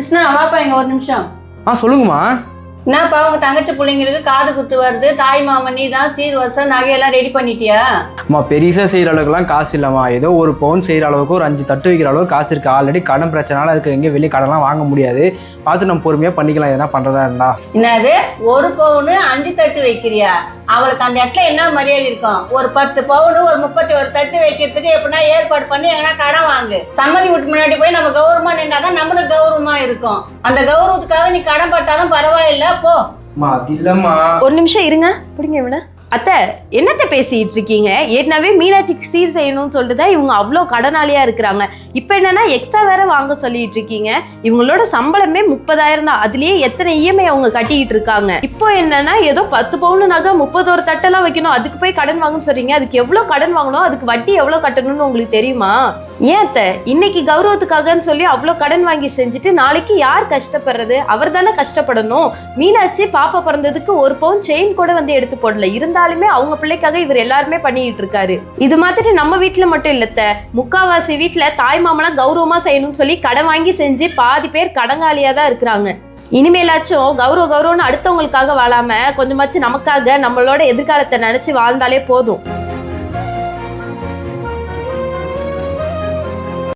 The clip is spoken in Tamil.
கிருஷ்ணா வாப்பா இங்க ஒரு நிமிஷம். சொல்லுங்கம்மா. என்னப்பா உங்க தங்கச்சி பிள்ளைங்களுக்கு காது குத்து வருது, தாய் மாமன் நீ தான் சீர்வரிசை நகையெல்லாம் ரெடி பண்ணிட்டியா? அம்மா பெருசாக செய்கிற அளவுக்குலாம் காசு இல்லைம்மா. ஏதோ ஒரு பவுன் செய்கிற அளவுக்கு ஒரு 5 தட்டு வைக்கிற அளவுக்கு காசு இருக்குது. ஆல்ரெடி கடன் பிரச்சனால இருக்குது. எங்கேயும் வெளியே கடன்லாம் வாங்க முடியாது. பார்த்து நம்ம பொறுமையாக பண்ணிக்கலாம் எதனா பண்ணுறதா இருந்தா. என்னது ஒரு பவுனு 5 தட்டு வைக்கிறியா? அவளுக்கு அந்த இடத்துல என்ன மரியாதை இருக்கும்? ஒரு 10 பவுனு ஒரு 31 தட்டு வைக்கிறதுக்கு எப்படின்னா ஏற்பாடு பண்ணி எங்கன்னா கடன் வாங்கு. சம்மதி வீட்டு முன்னாடி போய் நம்ம கௌரவமா நின்னாதான் நம்மளுக்கு கௌரவமா இருக்கும். அந்த கௌரவத்துக்காக நீ கடன் பட்டாலும் பரவாயில்ல போ. அது இல்லம்மா. ஒரு நிமிஷம் இருங்க. பிடிங்க இவனை. அத்தை என்னத்தை பேசிட்டு இருக்கீங்க? ஏற்கனவே மீனாட்சிக்கு சீர் செய்யணும்னு சொல்லிட்டு தான் இவங்க அவ்வளோ கடனாளியா இருக்கிறாங்க. இப்போ என்னன்னா எக்ஸ்ட்ரா வேற வாங்க சொல்லிட்டு இருக்கீங்க. இவங்களோட சம்பளமே 30,000 தான். அதுலயே எத்தனை இஎம்ஐ அவங்க கட்டிட்டு இருக்காங்க. இப்போ என்னன்னா ஏதோ 10 பவுன் நகை 31 தட்டெல்லாம் வைக்கணும், அதுக்கு போய் கடன் வாங்கன்னு சொல்றீங்க. அதுக்கு எவ்வளவு கடன் வாங்கணும், அதுக்கு வட்டி எவ்வளவு கட்டணும்னு உங்களுக்கு தெரியுமா? ஏன் அத்தை இன்னைக்கு கௌரவத்துக்காகன்னு சொல்லி அவ்வளோ கடன் வாங்கி செஞ்சுட்டு நாளைக்கு யார் கஷ்டப்படுறது? அவர் தானே கஷ்டப்படணும். மீனாட்சி பாப்பா பிறந்ததுக்கு ஒரு பவுன் செயின் கூட வந்து எடுத்து போடல. இருந்தாலுமே அவங்க பிள்ளைக்காக இவர் எல்லாருமே பண்ணிட்டு இருக்காரு. இது மாதிரி நம்ம வீட்டுல மட்டும் இல்லத்த, முக்காவாசி வீட்டுல தாய் மாமனா கௌரவமா செய்யணும்னு சொல்லி கடன் வாங்கி செஞ்சு பாதி பேர் கடங்காலியா தான் இருக்கிறாங்க. இனிமேலாச்சும் கௌரவம்னு அடுத்தவங்களுக்காக வாழாம கொஞ்சமாச்சு நமக்காக நம்மளோட எதிர்காலத்தை நினைச்சு வாழ்ந்தாலே போதும்.